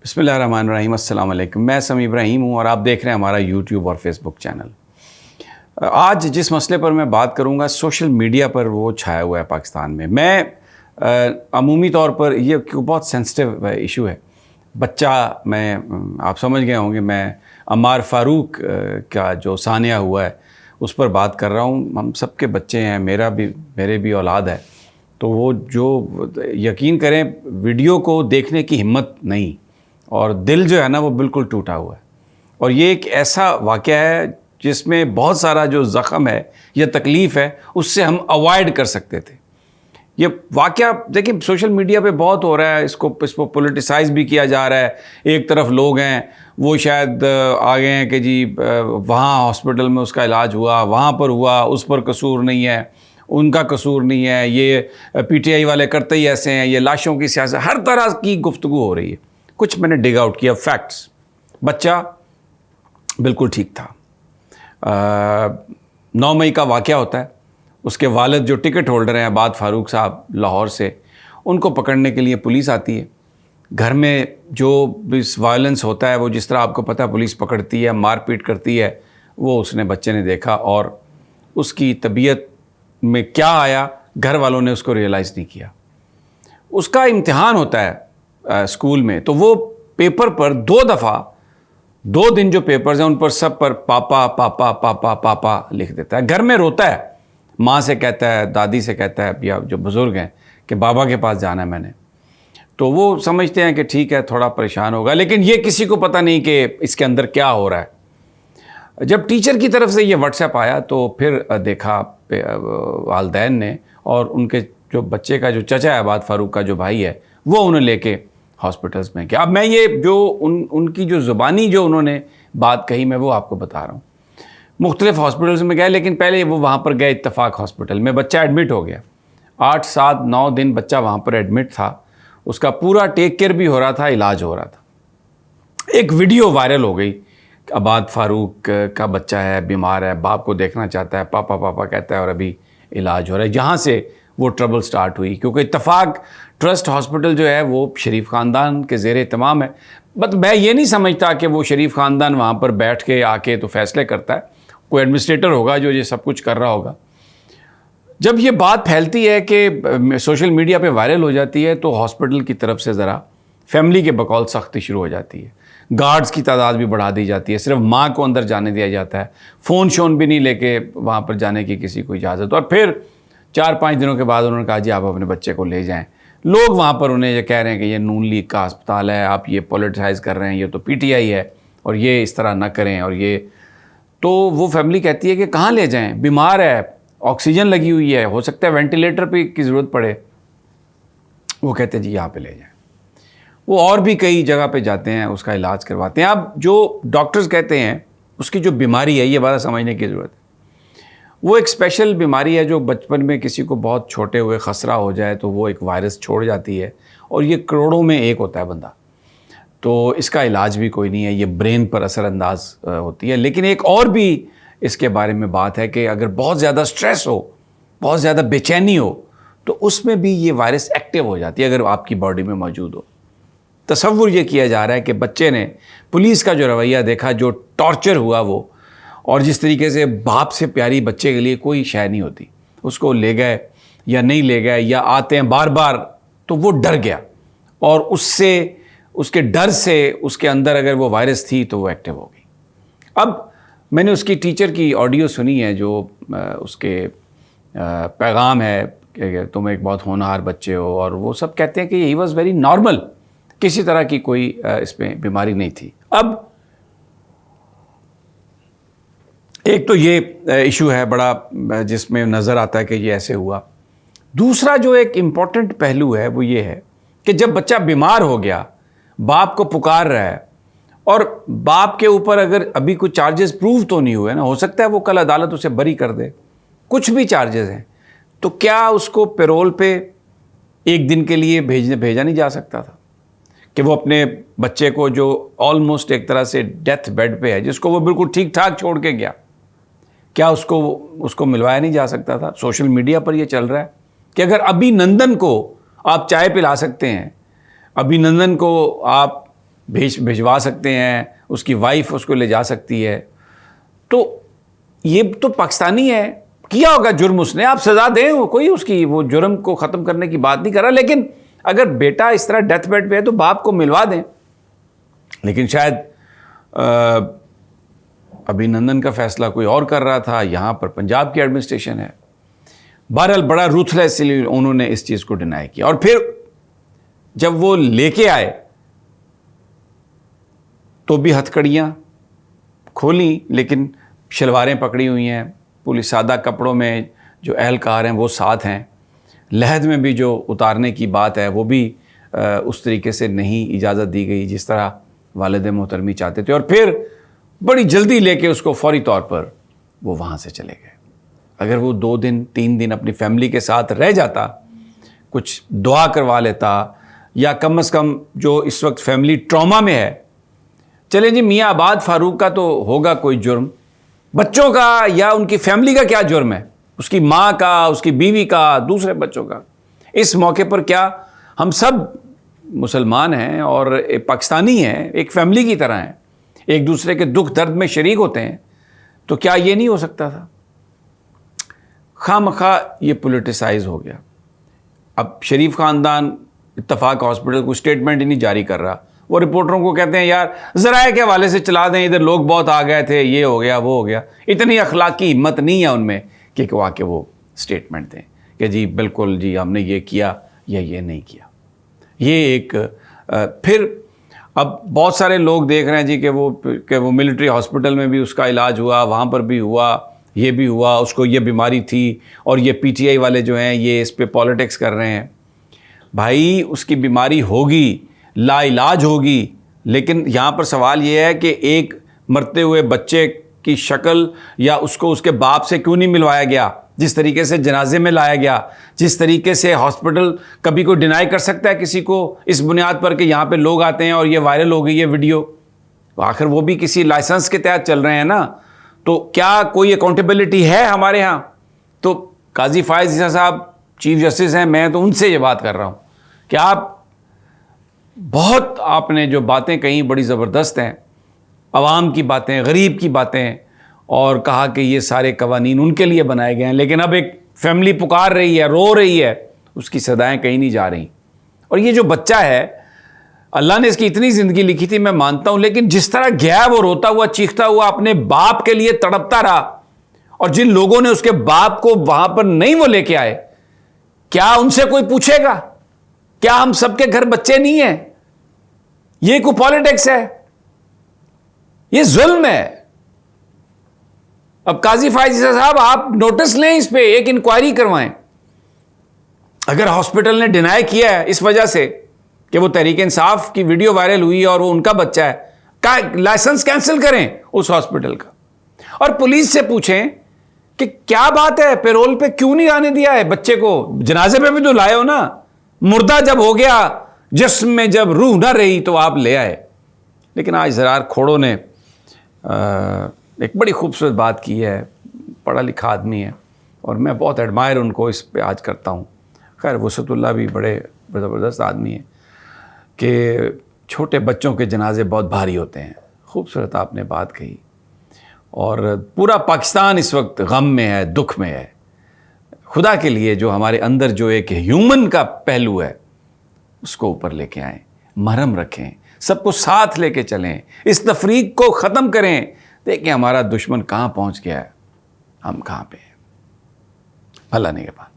بسم اللہ الرحمن الرحیم. السلام علیکم. میں سمیع ابراہیم ہوں اور آپ دیکھ رہے ہیں ہمارا یوٹیوب اور فیس بک چینل. آج جس مسئلے پر میں بات کروں گا سوشل میڈیا پر وہ چھایا ہوا ہے پاکستان میں. میں عمومی طور پر یہ بہت سینسٹیو ایشو ہے. بچہ میں آپ سمجھ گئے ہوں گے میں عمار فاروق کا جو سانحہ ہوا ہے اس پر بات کر رہا ہوں. ہم سب کے بچے ہیں, میرے بھی اولاد ہے. تو وہ جو یقین کریں ویڈیو کو دیکھنے کی ہمت نہیں اور دل جو ہے نا وہ بالکل ٹوٹا ہوا ہے. اور یہ ایک ایسا واقعہ ہے جس میں بہت سارا جو زخم ہے یا تکلیف ہے اس سے ہم اوائڈ کر سکتے تھے. یہ واقعہ دیکھیں سوشل میڈیا پہ بہت ہو رہا ہے, اس کو پولیٹیسائز بھی کیا جا رہا ہے. ایک طرف لوگ ہیں وہ شاید آگے ہیں کہ جی وہاں ہاسپٹل میں اس کا علاج ہوا, وہاں پر ہوا, اس پر قصور نہیں ہے, ان کا قصور نہیں ہے, یہ پی ٹی آئی والے کرتے ہی ایسے ہیں, یہ لاشوں کی سیاست, ہر طرح کی گفتگو ہو رہی ہے. کچھ میں نے ڈگ آؤٹ کیا فیکٹس. بچہ بالکل ٹھیک تھا. 9 مئی کا واقعہ ہوتا ہے. اس کے والد جو ٹکٹ ہولڈر ہیں عباد فاروق صاحب لاہور سے, ان کو پکڑنے کے لیے پولیس آتی ہے. گھر میں جو وائلنس ہوتا ہے وہ جس طرح آپ کو پتہ ہے پولیس پکڑتی ہے, مار پیٹ کرتی ہے, وہ اس نے بچے نے دیکھا اور اس کی طبیعت میں کیا آیا گھر والوں نے اس کو ریئلائز نہیں کیا. اس کا امتحان ہوتا ہے اسکول میں, تو وہ پیپر پر 2 دفعہ 2 دن جو پیپرز ہیں ان پر سب پر پاپا پاپا پاپا پاپا لکھ دیتا ہے. گھر میں روتا ہے, ماں سے کہتا ہے, دادی سے کہتا ہے یا جو بزرگ ہیں کہ بابا کے پاس جانا ہے میں نے. تو وہ سمجھتے ہیں کہ ٹھیک ہے تھوڑا پریشان ہوگا, لیکن یہ کسی کو پتہ نہیں کہ اس کے اندر کیا ہو رہا ہے. جب ٹیچر کی طرف سے یہ واٹس ایپ آیا تو پھر دیکھا والدین نے, اور ان کے جو بچے کا جو چچا ہے عباد فاروق کا جو بھائی ہے وہ انہیں لے کے ہاسپٹلز میں کیا. اب میں یہ جو ان کی جو زبانی جو انہوں نے بات کہی میں وہ آپ کو بتا رہا ہوں. مختلف ہاسپٹلز میں گئے, لیکن پہلے وہ وہاں پر گئے اتفاق ہاسپٹل میں. بچہ ایڈمٹ ہو گیا, 8 7 9 دن بچہ وہاں پر ایڈمٹ تھا. اس کا پورا ٹیک کیئر بھی ہو رہا تھا, علاج ہو رہا تھا. ایک ویڈیو وائرل ہو گئی, عباد فاروق کا بچہ ہے, بیمار ہے, باپ کو دیکھنا چاہتا ہے, پاپا پاپا کہتا ہے اور ابھی علاج ہو رہا ہے. جہاں سے وہ ٹربل سٹارٹ ہوئی, کیونکہ اتفاق ٹرسٹ ہاسپٹل جو ہے وہ شریف خاندان کے زیر اہتمام ہے. بٹ میں یہ نہیں سمجھتا کہ وہ شریف خاندان وہاں پر بیٹھ کے آ کے تو فیصلے کرتا ہے. کوئی ایڈمنسٹریٹر ہوگا جو یہ سب کچھ کر رہا ہوگا. جب یہ بات پھیلتی ہے کہ سوشل میڈیا پہ وائرل ہو جاتی ہے تو ہاسپٹل کی طرف سے ذرا فیملی کے بقول سختی شروع ہو جاتی ہے. گارڈز کی تعداد بھی بڑھا دی جاتی ہے, صرف ماں کو اندر جانے دیا جاتا ہے, فون شون بھی نہیں لے کے وہاں پر جانے کی کسی کو اجازت. اور پھر 4 5 دنوں کے بعد انہوں نے کہا جی آپ اپنے بچے کو لے جائیں. لوگ وہاں پر انہیں یہ کہہ رہے ہیں کہ یہ نون لیگ کا ہسپتال ہے, آپ یہ پولیٹیسائز کر رہے ہیں, یہ تو پی ٹی آئی ہے اور یہ اس طرح نہ کریں. اور یہ تو وہ فیملی کہتی ہے کہ کہاں لے جائیں, بیمار ہے, آکسیجن لگی ہوئی ہے, ہو سکتا ہے وینٹیلیٹر پہ کی ضرورت پڑے. وہ کہتے ہیں جی یہاں پہ لے جائیں. وہ اور بھی کئی جگہ پہ جاتے ہیں, اس کا علاج کرواتے ہیں. اب جو ڈاکٹرز کہتے ہیں اس کی جو بیماری ہے یہ بات سمجھنے کی ضرورت ہے. وہ ایک اسپیشل بیماری ہے جو بچپن میں کسی کو بہت چھوٹے ہوئے خسرہ ہو جائے تو وہ ایک وائرس چھوڑ جاتی ہے, اور یہ کروڑوں میں ایک ہوتا ہے بندہ. تو اس کا علاج بھی کوئی نہیں ہے, یہ برین پر اثر انداز ہوتی ہے. لیکن ایک اور بھی اس کے بارے میں بات ہے کہ اگر بہت زیادہ سٹریس ہو, بہت زیادہ بے چینی ہو, تو اس میں بھی یہ وائرس ایکٹیو ہو جاتی ہے اگر آپ کی باڈی میں موجود ہو. تصور یہ کیا جا رہا ہے کہ بچے نے پولیس کا جو رویہ دیکھا, جو ٹارچر ہوا وہ, اور جس طریقے سے باپ سے پیاری بچے کے لیے کوئی شے نہیں ہوتی, اس کو لے گئے یا نہیں لے گئے یا آتے ہیں بار بار, تو وہ ڈر گیا. اور اس کے ڈر سے اس کے اندر اگر وہ وائرس تھی تو وہ ایکٹیو ہو گئی. اب میں نے اس کی ٹیچر کی آڈیو سنی ہے جو اس کے پیغام ہے کہ تم ایک بہت ہونہار بچے ہو, اور وہ سب کہتے ہیں کہ ہی واز ویری نارمل, کسی طرح کی کوئی اس میں بیماری نہیں تھی. اب ایک تو یہ ایشو ہے بڑا جس میں نظر آتا ہے کہ یہ ایسے ہوا. دوسرا جو ایک امپورٹنٹ پہلو ہے وہ یہ ہے کہ جب بچہ بیمار ہو گیا, باپ کو پکار رہا ہے, اور باپ کے اوپر اگر ابھی کچھ چارجز پروو تو نہیں ہوئے نا, ہو سکتا ہے وہ کل عدالت اسے بری کر دے, کچھ بھی چارجز ہیں, تو کیا اس کو پیرول پہ 1 دن کے لیے بھیجا نہیں جا سکتا تھا کہ وہ اپنے بچے کو جو آلموسٹ ایک طرح سے ڈیتھ بیڈ پہ ہے, جس کو وہ بالکل ٹھیک ٹھاک چھوڑ کے گیا, کیا اس کو ملوایا نہیں جا سکتا تھا؟ سوشل میڈیا پر یہ چل رہا ہے کہ اگر ابھی نندن کو آپ چائے پلا سکتے ہیں, ابھی نندن کو آپ بھجوا سکتے ہیں, اس کی وائف اس کو لے جا سکتی ہے. تو یہ تو پاکستانی ہے, کیا ہوگا جرم اس نے, آپ سزا دیں, کوئی اس کی وہ جرم کو ختم کرنے کی بات نہیں کر رہا, لیکن اگر بیٹا اس طرح ڈیتھ بیڈ پہ ہے تو باپ کو ملوا دیں. لیکن شاید ابھی نندن کا فیصلہ کوئی اور کر رہا تھا, یہاں پر پنجاب کی ایڈمنسٹریشن ہے. بہرحال بڑا روتھلیسلی انہوں نے اس چیز کو ڈینائی کیا, اور پھر جب وہ لے کے آئے تو بھی ہتھکڑیاں کھولی, لیکن شلواریں پکڑی ہوئی ہیں, پولیس سادہ کپڑوں میں جو اہلکار ہیں وہ ساتھ ہیں. لحد میں بھی جو اتارنے کی بات ہے وہ بھی اس طریقے سے نہیں اجازت دی گئی جس طرح والد محترمی چاہتے تھے, اور پھر بڑی جلدی لے کے اس کو فوری طور پر وہ وہاں سے چلے گئے. اگر وہ 2 دن 3 دن اپنی فیملی کے ساتھ رہ جاتا, کچھ دعا کروا لیتا, یا کم از کم جو اس وقت فیملی ٹراما میں ہے, چلیں جی میاں آباد فاروق کا تو ہوگا کوئی جرم, بچوں کا یا ان کی فیملی کا کیا جرم ہے, اس کی ماں کا, اس کی بیوی کا, دوسرے بچوں کا. اس موقع پر کیا ہم سب مسلمان ہیں اور پاکستانی ہیں, ایک فیملی کی طرح ہیں, ایک دوسرے کے دکھ درد میں شریک ہوتے ہیں, تو کیا یہ نہیں ہو سکتا تھا؟ خواہ مخواہ یہ پولیٹیسائز ہو گیا. اب شریف خاندان اتفاق ہاسپٹل کو اسٹیٹمنٹ ہی نہیں جاری کر رہا, وہ رپورٹروں کو کہتے ہیں یار ذرائع کے حوالے سے چلا دیں, ادھر لوگ بہت آ گئے تھے, یہ ہو گیا وہ ہو گیا. اتنی اخلاقی ہمت نہیں ہے ان میں کہ وہ آ کے وہ اسٹیٹمنٹ دیں کہ جی بالکل جی ہم نے یہ کیا یا یہ نہیں کیا. یہ ایک پھر اب بہت سارے لوگ دیکھ رہے ہیں جی کہ وہ ملٹری ہاسپٹل میں بھی اس کا علاج ہوا, وہاں پر بھی ہوا, یہ بھی ہوا, اس کو یہ بیماری تھی, اور یہ پی ٹی آئی والے جو ہیں یہ اس پہ پالیٹکس کر رہے ہیں. بھائی اس کی بیماری ہوگی, لا علاج ہوگی, لیکن یہاں پر سوال یہ ہے کہ ایک مرتے ہوئے بچے کی شکل یا اس کو اس کے باپ سے کیوں نہیں ملوایا گیا, جس طریقے سے جنازے میں لایا گیا, جس طریقے سے ہاسپٹل کبھی کوئی ڈینائی کر سکتا ہے کسی کو اس بنیاد پر کہ یہاں پہ لوگ آتے ہیں اور یہ وائرل ہو گئی یہ ویڈیو. آخر وہ بھی کسی لائسنس کے تحت چل رہے ہیں نا, تو کیا کوئی اکاؤنٹیبلٹی ہے ہمارے ہاں؟ تو قاضی فائز عیسیٰ صاحب چیف جسٹس ہیں, میں تو ان سے یہ بات کر رہا ہوں کہ آپ نے جو باتیں کہیں بڑی زبردست ہیں, عوام کی باتیں, غریب کی باتیں, اور کہا کہ یہ سارے قوانین ان کے لیے بنائے گئے ہیں, لیکن اب ایک فیملی پکار رہی ہے, رو رہی ہے, اس کی صدائیں کہیں نہیں جا رہی. اور یہ جو بچہ ہے, اللہ نے اس کی اتنی زندگی لکھی تھی میں مانتا ہوں, لیکن جس طرح گیا وہ روتا ہوا چیختا ہوا اپنے باپ کے لیے تڑپتا رہا, اور جن لوگوں نے اس کے باپ کو وہاں پر نہیں وہ لے کے آئے, کیا ان سے کوئی پوچھے گا؟ کیا ہم سب کے گھر بچے نہیں ہیں؟ یہ کوئی پالیٹکس ہے؟ یہ ظلم ہے. اب قاضی فائز عیسیٰ صاحب آپ نوٹس لیں, اس پہ ایک انکوائری کروائیں. اگر ہاسپٹل نے ڈینائی کیا ہے اس وجہ سے کہ وہ تحریک انصاف کی ویڈیو وائرل ہوئی اور وہ ان کا بچہ ہے, لائسنس کینسل کریں اس ہاسپٹل کا, اور پولیس سے پوچھیں کہ کیا بات ہے, پیرول پہ کیوں نہیں آنے دیا ہے بچے کو؟ جنازے پہ بھی تو لائے ہو نا, مردہ جب ہو گیا, جسم میں جب روح نہ رہی تو آپ لے آئے. لیکن آج زرار کھوڑوں نے ایک بڑی خوبصورت بات کی ہے, پڑھا لکھا آدمی ہے اور میں بہت ایڈمائر ان کو اس پہ آج کرتا ہوں. خیر وسعت اللہ بھی بڑے زبردست آدمی ہیں کہ چھوٹے بچوں کے جنازے بہت بھاری ہوتے ہیں. خوبصورت آپ نے بات کہی, اور پورا پاکستان اس وقت غم میں ہے, دکھ میں ہے. خدا کے لیے جو ہمارے اندر جو ایک ہیومن کا پہلو ہے اس کو اوپر لے کے آئیں, مرہم رکھیں, سب کو ساتھ لے کے چلیں, اس تفریق کو ختم کریں. دیکھیں ہمارا دشمن کہاں پہنچ گیا ہے, ہم کہاں پہ ہیں. اللہ نگہبان.